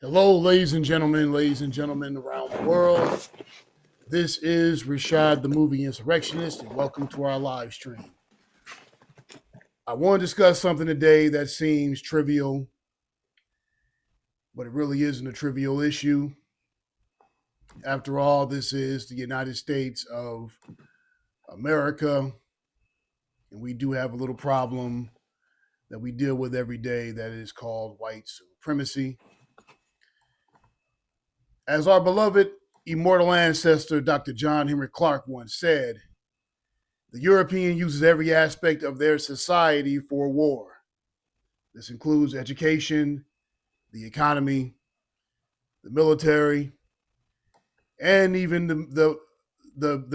Hello, ladies and gentlemen around the world. This is Rashad, the Movie Insurrectionist, and welcome to our live stream. I want to discuss something today that seems trivial, but it really isn't a trivial issue. After all, this is the United States of America, and we do have a little problem that we deal with every day that is called white supremacy. As our beloved immortal ancestor, Dr. John Henry Clark, once said, the European uses every aspect of their society for war. This includes education, the economy, the military, and even the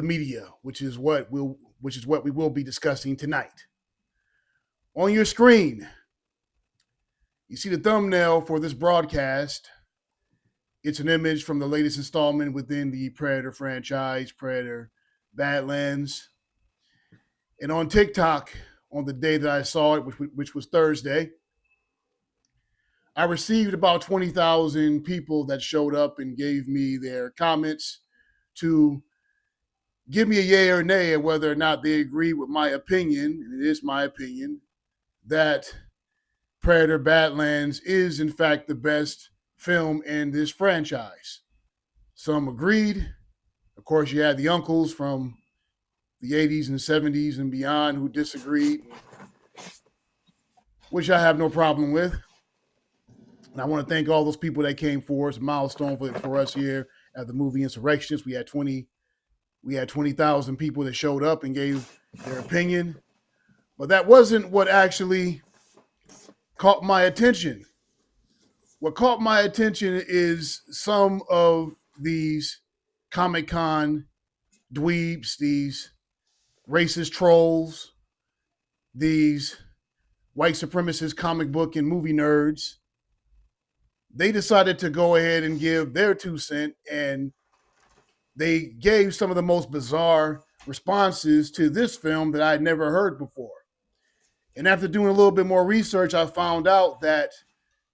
media, which is what we will be discussing tonight. On your screen, you see the thumbnail for this broadcast. It's an image from the latest installment within the Predator franchise, Predator Badlands. And on TikTok, on the day that I saw it, which was Thursday, I received about 20,000 people that showed up and gave me their comments to give me a yay or nay of whether or not they agree with my opinion, and it is my opinion, that Predator Badlands is in fact the best film in this franchise. Some agreed. Of course, you had the uncles from the 80s and 70s and beyond who disagreed, which I have no problem with. And I want to thank all those people that came for us. A milestone for us here at the Movie Insurrectionist. We had 20,000 people that showed up and gave their opinion. But that wasn't what actually caught my attention. What caught my attention is some of these Comic-Con dweebs, these racist trolls, these white supremacist comic book and movie nerds. They decided to go ahead and give their 2 cents, and they gave some of the most bizarre responses to this film that I had never heard before. And after doing a little bit more research, I found out that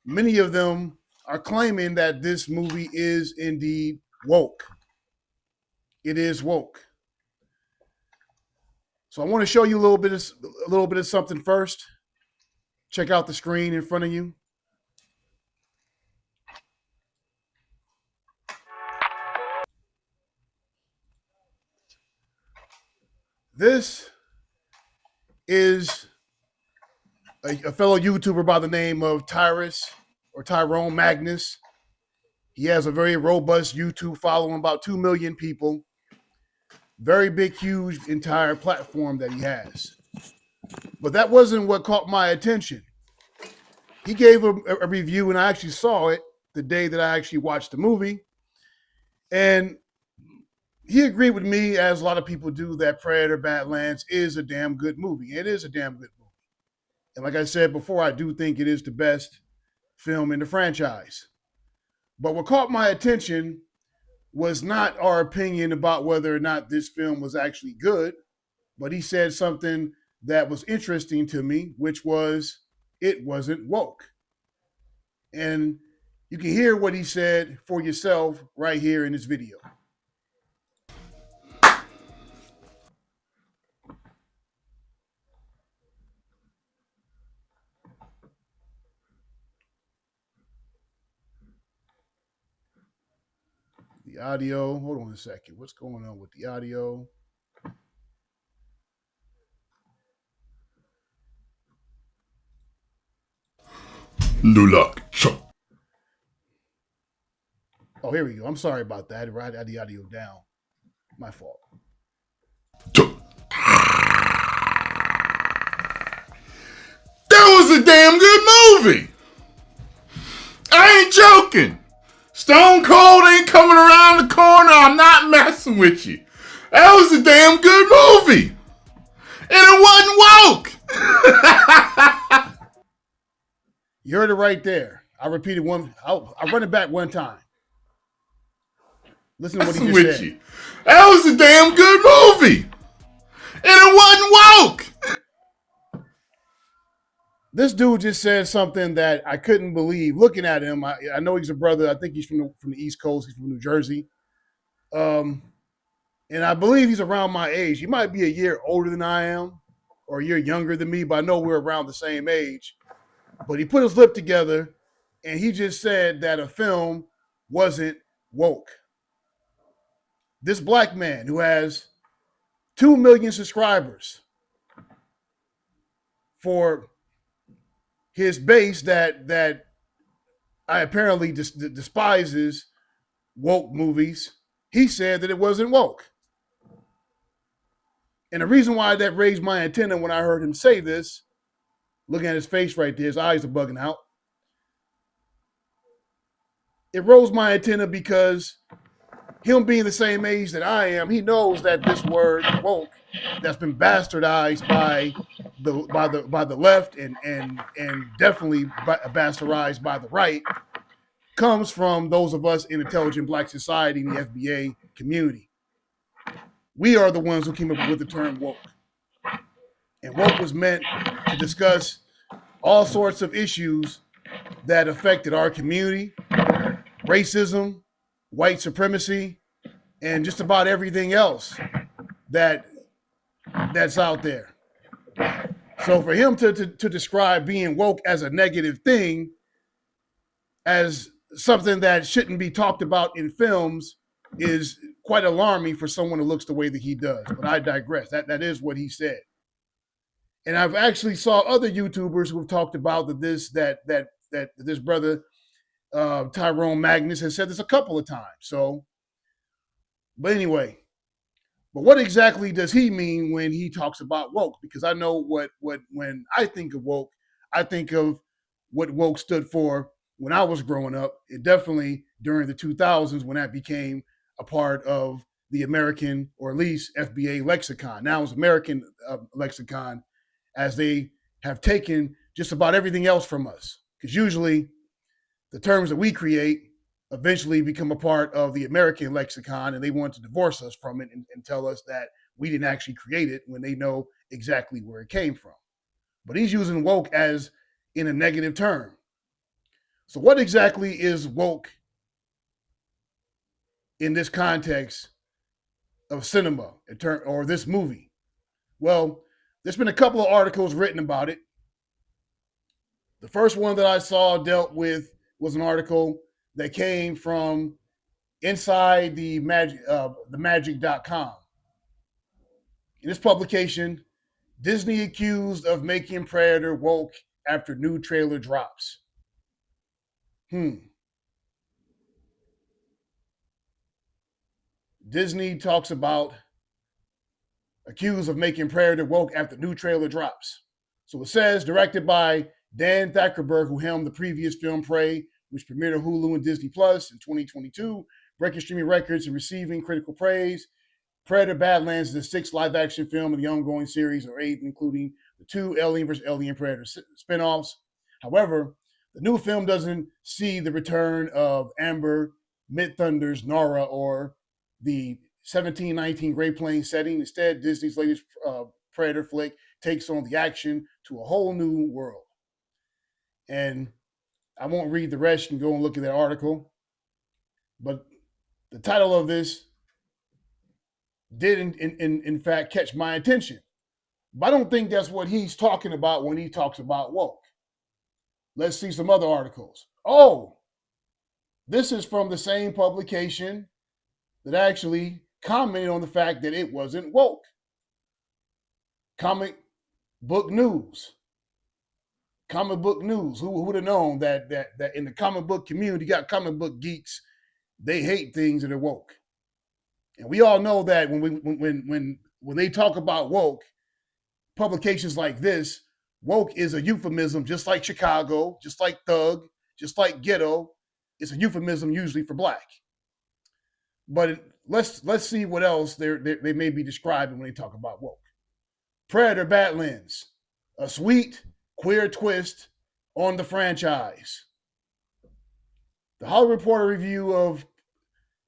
many of them are claiming that this movie is indeed woke. It is woke. So I want to show you a little bit of something first. Check out the screen in front of you. This is a fellow YouTuber by the name of Tyrone Magnus. He has a very robust YouTube following, about 2 million people. Very big, huge, entire platform that he has. But that wasn't what caught my attention. He gave a review, and I actually saw it the day that I actually watched the movie. And he agreed with me, as a lot of people do, that Predator Badlands is a damn good movie. It is a damn good movie. And like I said before, I do think it is the best film in the franchise. But what caught my attention was not our opinion about whether or not this film was actually good, but he said something that was interesting to me, which was it wasn't woke. And you can hear what he said for yourself right here in this video. The audio, hold on a second. What's going on with the audio? No luck. Oh, here we go. I'm sorry about that. I had the audio down. My fault. That was a damn good movie. I ain't joking. Stone Cold ain't coming around the corner. I'm not messing with you. That was a damn good movie. And it wasn't woke. You heard it right there. I repeated one. I'll run it back one time. Listen to what he just said. That was a damn good movie. And it wasn't woke. This dude just said something that I couldn't believe. Looking at him, I know he's a brother. I think he's from the East Coast. He's from New Jersey, and I believe he's around my age. He might be a year older than I am, or a year younger than me, but I know we're around the same age. But he put his lip together, and he just said that a film wasn't woke. This black man who has 2 million subscribers for his base that I apparently despises woke movies, he said that it wasn't woke. And the reason why that raised my antenna when I heard him say this, looking at his face right there, his eyes are bugging out. It rose my antenna because him being the same age that I am, he knows that this word woke that's been bastardized by the left and definitely bastardized by the right comes from those of us in intelligent black society in the FBA community. We are the ones who came up with the term woke. And woke was meant to discuss all sorts of issues that affected our community, racism, white supremacy, and just about everything else that's out there. So for him to describe being woke as a negative thing, as something that shouldn't be talked about in films, is quite alarming for someone who looks the way that he does. But I digress. That is what he said. And I've actually saw other YouTubers who have talked about that this brother Tyrone Magnus has said this a couple of times. So, but anyway, but what exactly does he mean when he talks about woke? Because I know what when I think of woke, I think of what woke stood for when I was growing up. It definitely during the 2000s when that became a part of the American, or at least FBA lexicon. Now it's American lexicon, as they have taken just about everything else from us. Because usually the terms that we create eventually become a part of the American lexicon, and they want to divorce us from it and tell us that we didn't actually create it when they know exactly where it came from. But he's using woke as in a negative term. So what exactly is woke in this context of cinema or this movie? Well, there's been a couple of articles written about it. The first one that I saw dealt with was an article that came from inside the magic.com. In this publication, Disney accused of making Predator woke after new trailer drops. Disney talks about accused of making Predator woke after new trailer drops. So it says, directed by Dan Thackerberg, who helmed the previous film Prey, which premiered on Hulu and Disney Plus in 2022, breaking streaming records and receiving critical praise. Predator Badlands is the sixth live-action film in the ongoing series, or eighth, including the 2 Alien vs. Alien Predator spinoffs. However, the new film doesn't see the return of Amber Midthunder's Nara or the 1719 Great Plains setting. Instead, Disney's latest Predator flick takes on the action to a whole new world. And I won't read the rest. You can go and look at that article. But the title of this did, in fact, catch my attention. But I don't think that's what he's talking about when he talks about woke. Let's see some other articles. Oh, this is from the same publication that actually commented on the fact that it wasn't woke. Comic Book News. Comic Book News. Who would have known that in the comic book community, you got comic book geeks, they hate things that are woke. And we all know that when they talk about woke, publications like this, woke is a euphemism, just like Chicago, just like thug, just like ghetto. It's a euphemism usually for black. But let's see what else they may be describing when they talk about woke. Predator Badlands, a sweet queer twist on the franchise. The Hollywood Reporter review of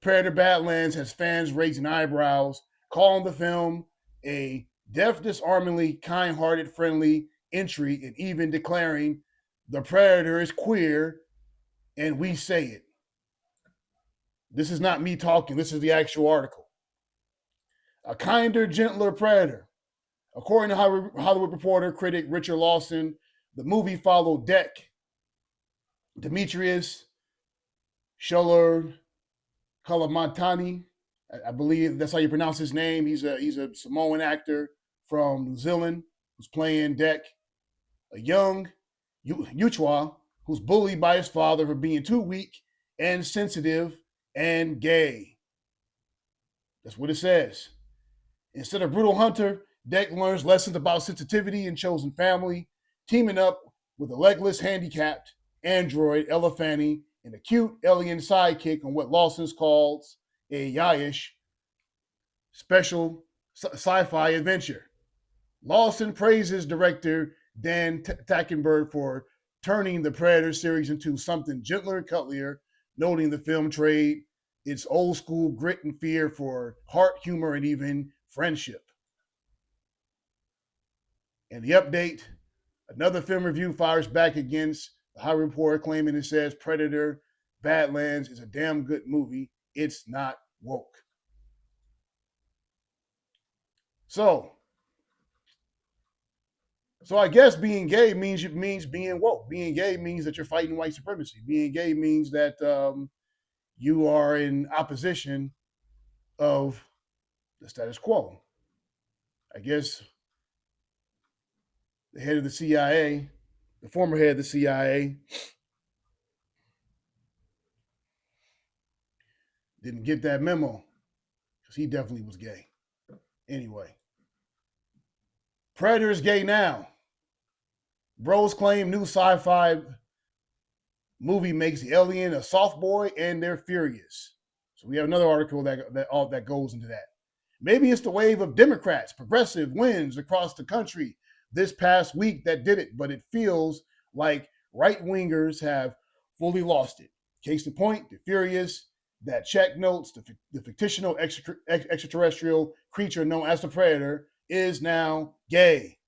Predator Badlands has fans raising eyebrows, calling the film a deaf, disarmingly kind-hearted, friendly, entry and even declaring the Predator is queer and we say it. This is not me talking. This is the actual article. A kinder, gentler Predator. According to Hollywood Reporter critic Richard Lawson, the movie followed Demetrius Sholler Kalamatani. I believe that's how you pronounce his name. He's a Samoan actor from New Zealand who's playing Dek, a young Uchwa who's bullied by his father for being too weak and sensitive and gay. That's what it says. Instead of brutal hunter, Dek learns lessons about sensitivity and chosen family, teaming up with a legless, handicapped android, Elephani, and a cute alien sidekick on what Lawson calls a yayish special sci-fi adventure. Lawson praises director Dan Tackenberg for turning the Predator series into something gentler and cuddlier, noting the film trade its old school grit and fear for heart, humor, and even friendship. And the update, another film review fires back against the high report, claiming it says Predator Badlands is a damn good movie. It's not woke. So I guess being gay means being woke. Being gay means that you're fighting white supremacy. Being gay means that you are in opposition of the status quo. I guess the head of the CIA, the former head of the CIA, didn't get that memo because he definitely was gay. Anyway, Predator is gay now. Bros claim new sci-fi movie makes the alien a soft boy and they're furious. So we have another article that goes into that. Maybe it's the wave of Democrats, progressive wins across the country this past week that did it, but it feels like right-wingers have fully lost it. Case in point, the furious that check notes the fictional extraterrestrial creature known as the Predator is now gay.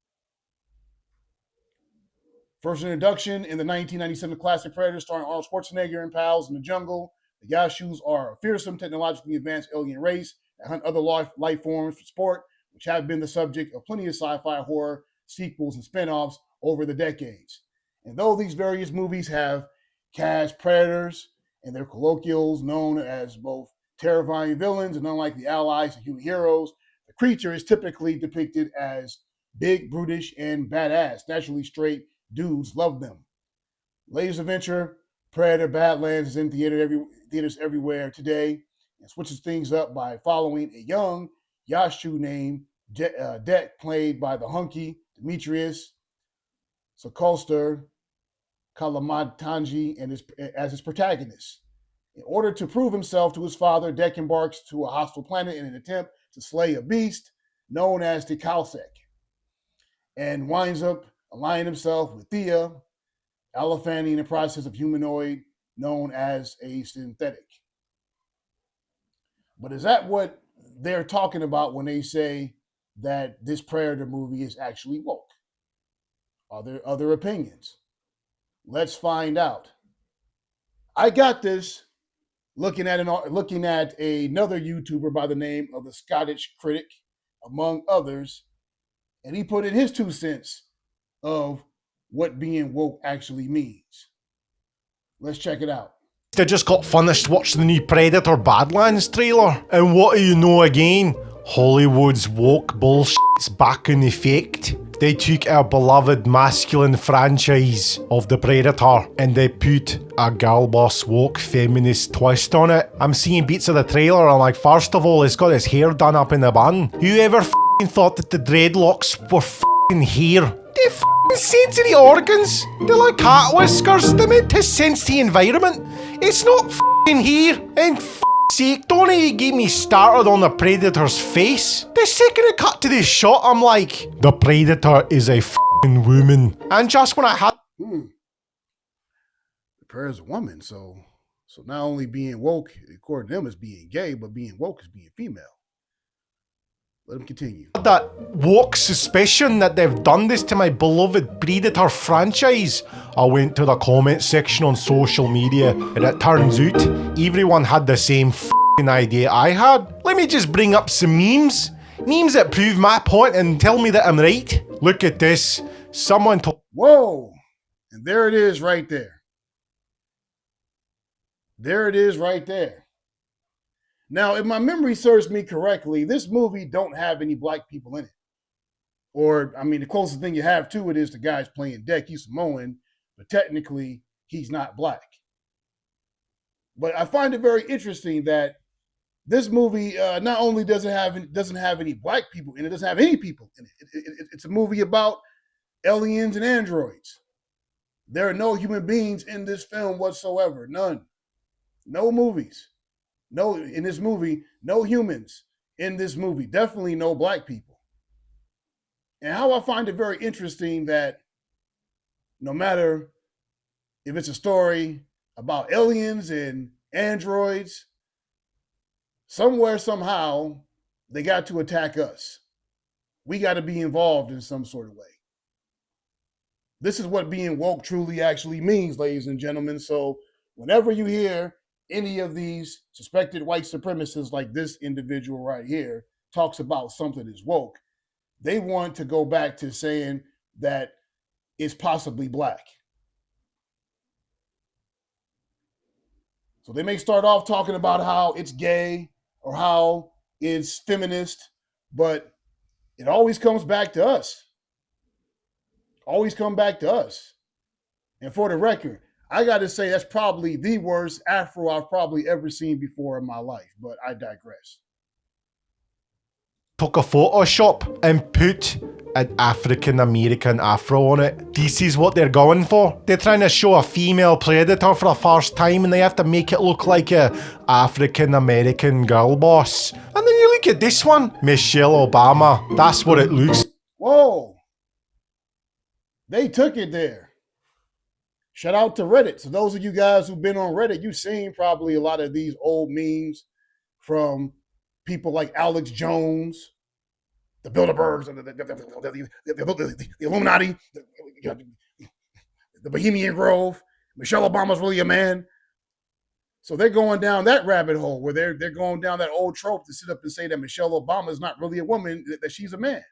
First introduction in the 1997 classic Predator starring Arnold Schwarzenegger and pals in the jungle. The Yashus are a fearsome, technologically advanced alien race that hunt other life forms for sport, which have been the subject of plenty of sci-fi horror sequels and spin-offs over the decades. And though these various movies have cast predators and their colloquials known as both terrifying villains and unlikely allies and human heroes, the creature is typically depicted as big, brutish, and badass. Naturally straight dudes love them. Latest adventure, Predator Badlands, is in theaters everywhere today and switches things up by following a young Yashu named Dek, played by the hunky Demetrius Sokolster Kalamatanji as his protagonist. In order to prove himself to his father, Dek embarks to a hostile planet in an attempt to slay a beast known as the Kalsek, and winds up aligning himself with Thea, Elephani, in the process of humanoid known as a synthetic. But is that what they're talking about when they say that this Predator movie is actually woke? Are there other opinions? Let's find out. I got this looking at another YouTuber by the name of the Scottish Critic, among others, and he put in his 2 cents of what being woke actually means. Let's check it out. I just got finished watching the new Predator Badlands trailer, and what do you know again? Hollywood's woke bullshit's back in effect. They took our beloved masculine franchise of the Predator and they put a girl boss woke feminist twist on it. I'm seeing bits of the trailer, I'm like, first of all, he's got his hair done up in a bun. Whoever f***ing thought that the dreadlocks were f***ing hair? They f***ing sensory organs. They're like cat whiskers. They're meant to sense the environment. It's not f***ing hair. And f***ing sake, don't you get me started on the Predator's face. The second it cut to this shot, I'm like, the Predator is a f***ing woman. And just when I had... The Predator's a woman, so not only being woke, according to them, is being gay, but being woke is being female. Let him continue. That woke suspicion that they've done this to my beloved Predator franchise. I went to the comment section on social media, and it turns out everyone had the same f***ing idea I had. Let me just bring up some memes. Memes that prove my point and tell me that I'm right. Look at this. Someone told... Whoa! And there it is right there. There it is right there. Now, if my memory serves me correctly, this movie don't have any black people in it. Or, I mean, the closest thing you have to it is the guy's playing Deck. He's Samoan, but technically, he's not black. But I find it very interesting that this movie not only doesn't have any black people in it, doesn't have any people in it. It's a movie about aliens and androids. There are no human beings in this film whatsoever. None. No movies. No, in this movie, no humans in this movie. Definitely no black people. And how I find it very interesting that no matter if it's a story about aliens and androids, somewhere, somehow, they got to attack us. We got to be involved in some sort of way. This is what being woke truly actually means, ladies and gentlemen. So whenever you hear any of these suspected white supremacists like this individual right here talks about something that's woke, they want to go back to saying that it's possibly black. So they may start off talking about how it's gay or how it's feminist, but it always comes back to us. Always come back to us. And for the record, I got to say that's probably the worst afro I've probably ever seen before in my life, but I digress. Took a Photoshop and put an African American afro on it. This is what they're going for. They're trying to show a female predator for the first time and they have to make it look like a African American girl boss. And then you look at this one, Michelle Obama. That's what it looks. Whoa. They took it there. Shout out to Reddit. So those of you guys who've been on Reddit, you've seen probably a lot of these old memes from people like Alex Jones, the Bilderbergs, the Illuminati, the Bohemian Grove. Michelle Obama's really a man. So they're going down that rabbit hole where they're going down that old trope to sit up and say that Michelle Obama is not really a woman, that she's a man.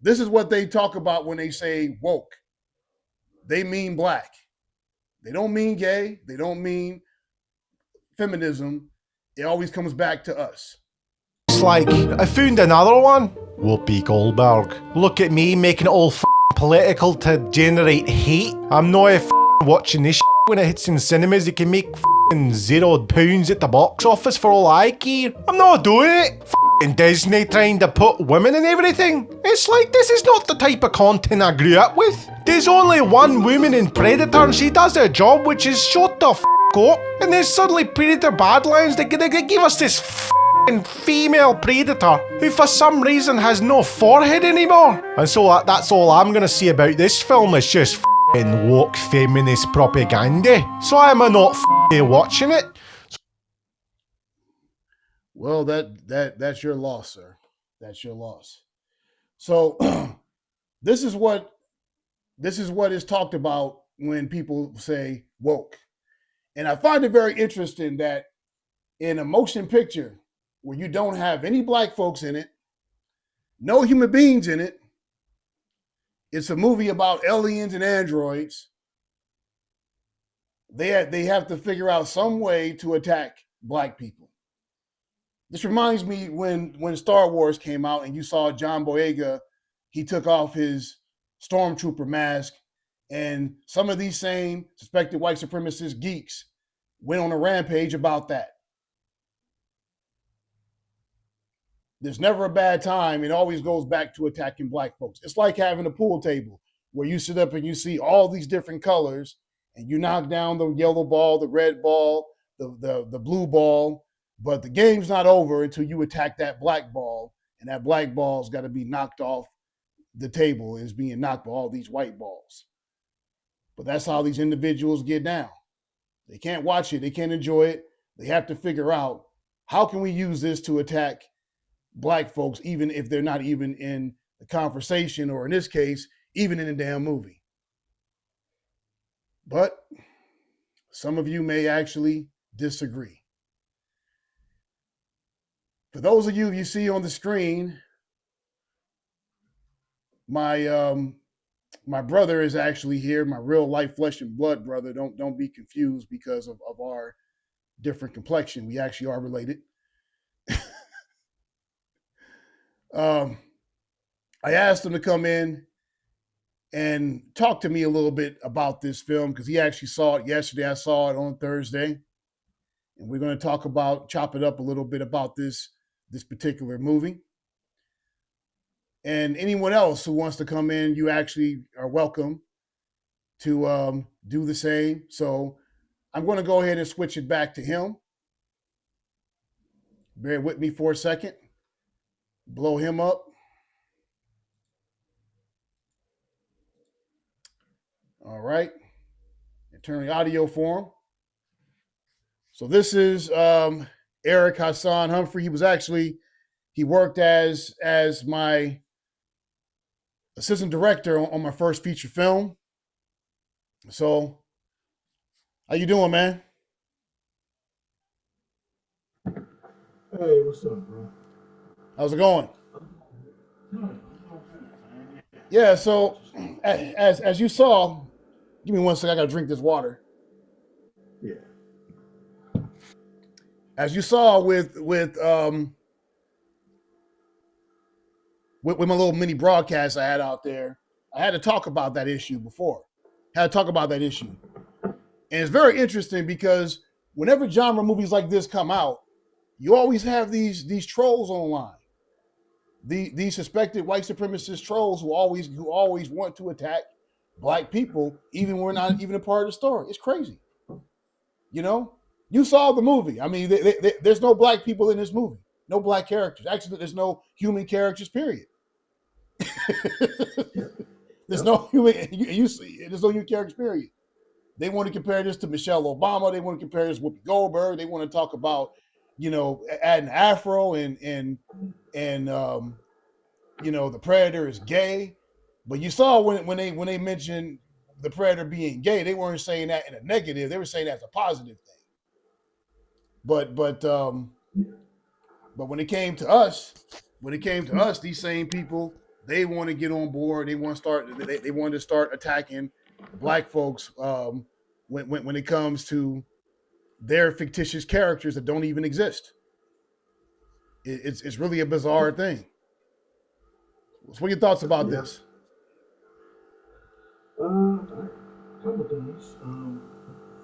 This is what they talk about when they say woke. They mean black. They don't mean gay. They don't mean feminism. It always comes back to us. It's like, I found another one. Whoopi Goldberg. Look at me making it all political to generate hate. I'm not watching this when it hits in cinemas. It can make £0 at the box office for all I care. I'm not doing it. Disney trying to put women in everything. It's like, this is not the type of content I grew up with. There's only one woman in Predator and she does her job, which is shut the up. And then suddenly Predator Badlands, they give us this female predator who for some reason has no forehead anymore. And so that's all I'm gonna say about this film. It's just woke feminist propaganda. So am I not watching it? Well, that's your loss, sir. That's your loss. So this is what is talked about when people say woke. And I find it very interesting that in a motion picture where you don't have any black folks in it, no human beings in it, it's a movie about aliens and androids. They have to figure out some way to attack black people. This reminds me when Star Wars came out and you saw John Boyega, he took off his stormtrooper mask, and some of these same suspected white supremacist geeks went on a rampage about that. There's never a bad time. It always goes back to attacking black folks. It's like having a pool table where you sit up and you see all these different colors and you knock down the yellow ball, the red ball, the blue ball, but the game's not over until you attack that black ball, and that black ball's got to be knocked off the table. It's being knocked by all these white balls. But that's how these individuals get down. They can't watch it. They can't enjoy it. They have to figure out, how can we use this to attack black folks, even if they're not even in the conversation, or in this case, even in the damn movie. But some of you may actually disagree. For those of you see on the screen, my brother is actually here, my real life flesh and blood brother. Don't be confused because of our different complexion. We actually are related. I asked him to come in and talk to me a little bit about this film because he actually saw it yesterday. I saw it on Thursday. And we're going to chop it up a little bit about this particular movie. And anyone else who wants to come in, you actually are welcome to do the same. So I'm going to go ahead and switch it back to him. Bear with me for a second. Blow him up. All right. And turn the audio for him. So this is Eric Hassan Humphrey. He worked as my assistant director on my first feature film. So, how you doing, man? Hey, what's up, bro? How's it going? Yeah, so as you saw, give me 1 second, I gotta drink this water. Yeah. As you saw with my little mini broadcast I had out there, I had to talk about that issue before. And it's very interesting because whenever genre movies like this come out, you always have these trolls online. These suspected white supremacist trolls who always want to attack black people, even when we're not even a part of the story. It's crazy. You know? You saw the movie. I mean, there's no black people in this movie. No black characters. Actually, there's no human characters, period. There's no human characters, period. They want to compare this to Michelle Obama. They want to compare this to Whoopi Goldberg. They want to talk about, adding afro and the Predator is gay. But you saw when they mentioned the Predator being gay, they weren't saying that in a negative. They were saying that as a positive thing. But when it came to us, these same people, they want to get on board. They want to start attacking black folks when it comes to their fictitious characters that don't even exist. It's really a bizarre thing. So what are your thoughts about this? A couple of things.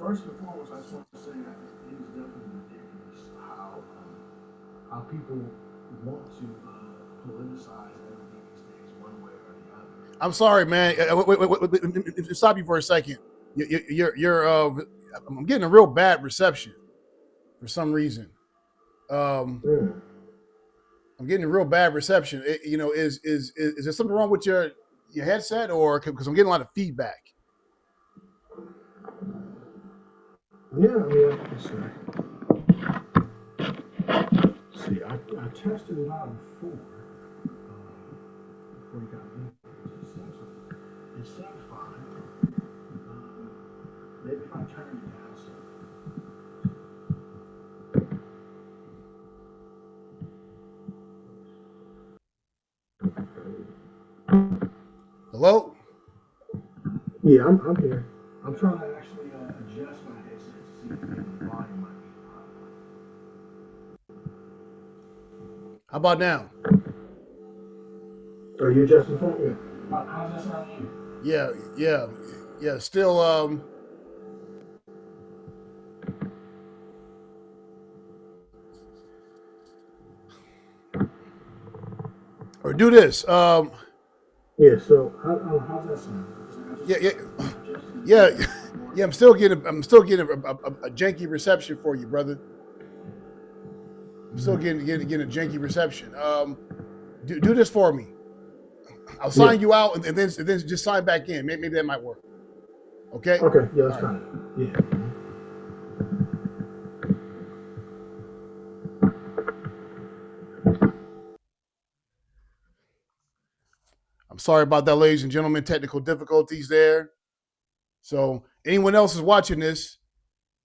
First and foremost, I just want to say that it is definitely ridiculous how people want to politicize everything these days, one way or the other. I'm sorry, man. Wait, stop you for a second. I'm getting a real bad reception for some reason. I'm getting a real bad reception. Is there something wrong with your headset, or because I'm getting a lot of feedback? Yeah. See, I tested it out before you got in. It seems fine. Maybe if I turn it down some. Hello? Yeah, I'm here. I'm trying to actually adjust my headset to see if the volume might be a problem. How about now? Are you adjusting for me? How's that sound to you? Yeah. Still, or do this. Yeah. So how's that sound? Yeah. I'm still getting a janky reception for you, brother. I'm still getting a janky reception. Do this for me. I'll sign you out and then just sign back in. Maybe that might work. Okay. Okay. Yeah, that's fine. Yeah. sorry about that, ladies and gentlemen. Technical difficulties there. So anyone else is watching this,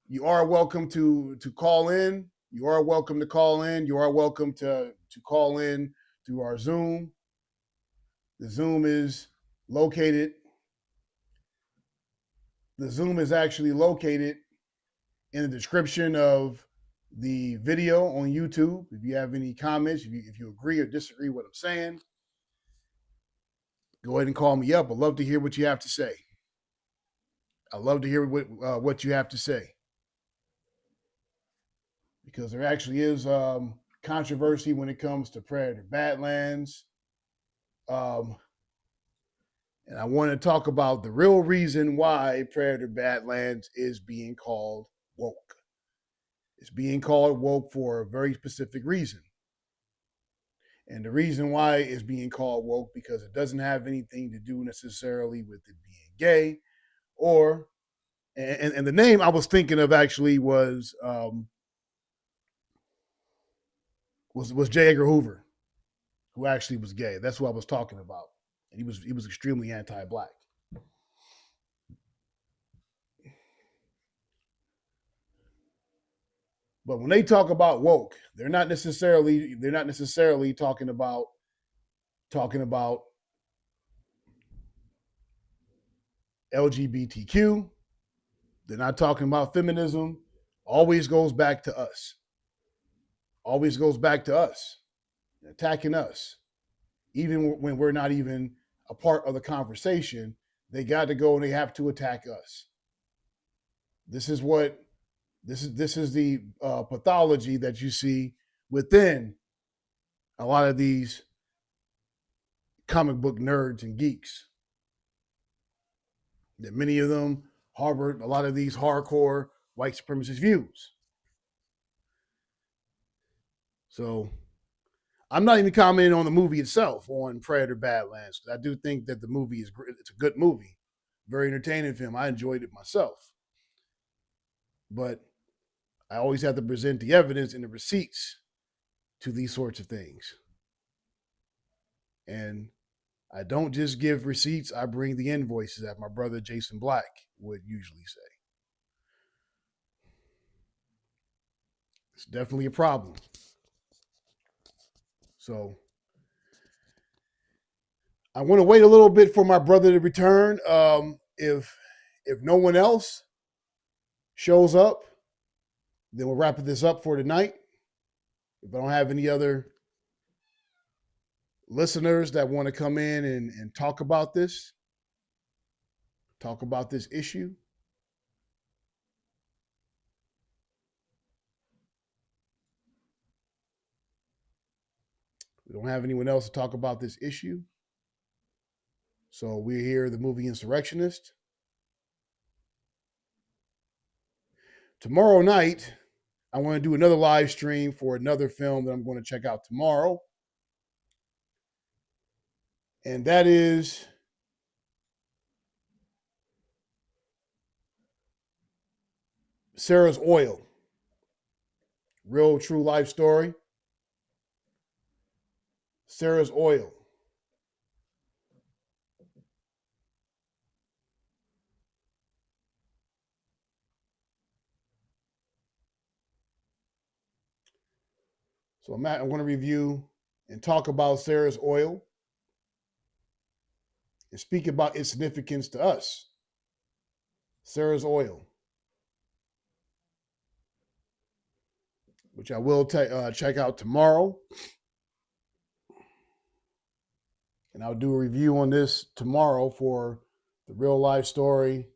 you are welcome to call in. You are welcome to call in. You are welcome to call in through our Zoom. The Zoom is located. The Zoom is actually located in the description of the video on YouTube. If you have any comments, if you agree or disagree with what I'm saying, go ahead and call me up. I'd love to hear what you have to say. I'd love to hear what you have to say. Because there actually is controversy when it comes to Predator Badlands. And I want to talk about the real reason why Predator Badlands is being called woke. It's being called woke for a very specific reason. And the reason why it's being called woke, because it doesn't have anything to do necessarily with it being gay, or and the name I was thinking of actually was J. Edgar Hoover, who actually was gay. That's what I was talking about. And he was extremely anti-black. But when they talk about woke, they're not necessarily talking about LGBTQ. They're not talking about feminism. Always goes back to us. Always goes back to us. Attacking us. Even when we're not even a part of the conversation, they got to go and they have to attack us. This is the pathology that you see within a lot of these comic book nerds and geeks. That many of them harbored a lot of these hardcore white supremacist views. So I'm not even commenting on the movie itself, on Predator Badlands, because I do think that the movie is great. It's a good movie, very entertaining film. I enjoyed it myself. But I always have to present the evidence and the receipts to these sorts of things. And I don't just give receipts, I bring the invoices, as my brother Jason Black would usually say. It's definitely a problem. So I want to wait a little bit for my brother to return. If no one else shows up, then we'll wrap this up for tonight. If I don't have any other listeners that want to come in and talk about this issue, we don't have anyone else to talk about this issue. So we're here, the Movie Insurrectionist. Tomorrow night, I want to do another live stream for another film that I'm going to check out tomorrow. And that is Sarah's Oil. Real true life story. Sarah's Oil. So I'm going to review and talk about Sarah's Oil and speak about its significance to us. Sarah's Oil, which I will check out tomorrow. And I'll do a review on this tomorrow for the real life story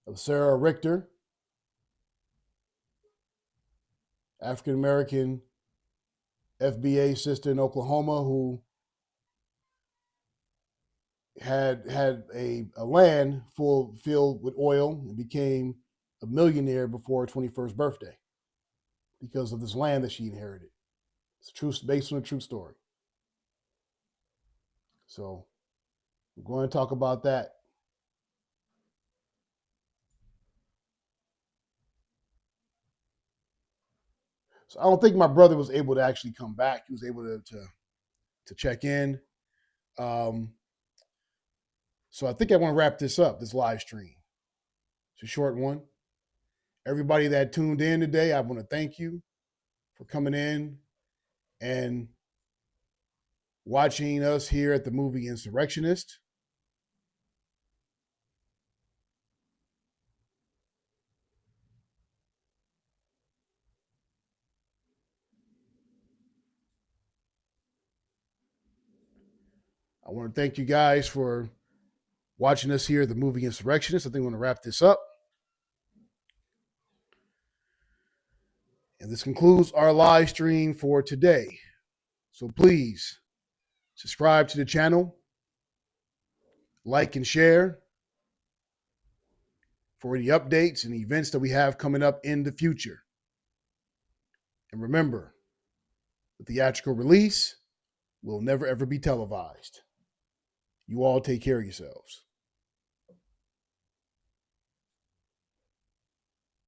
of Sarah Richter, African-American FBA sister in Oklahoma who had a land filled with oil and became a millionaire before her 21st birthday because of this land that she inherited. It's based on a true story. So we're going to talk about that. So I don't think my brother was able to actually come back. He was able to check in. So I think I want to wrap this up, this live stream. It's a short one. Everybody that tuned in today, I want to thank you for coming in and watching us here at the Movie Insurrectionist. I want to thank you guys for watching us here at the Movie Insurrectionist. I think we're going to wrap this up. And this concludes our live stream for today. So please subscribe to the channel, like and share for any updates and events that we have coming up in the future. And remember, the theatrical release will never ever be televised. You all take care of yourselves.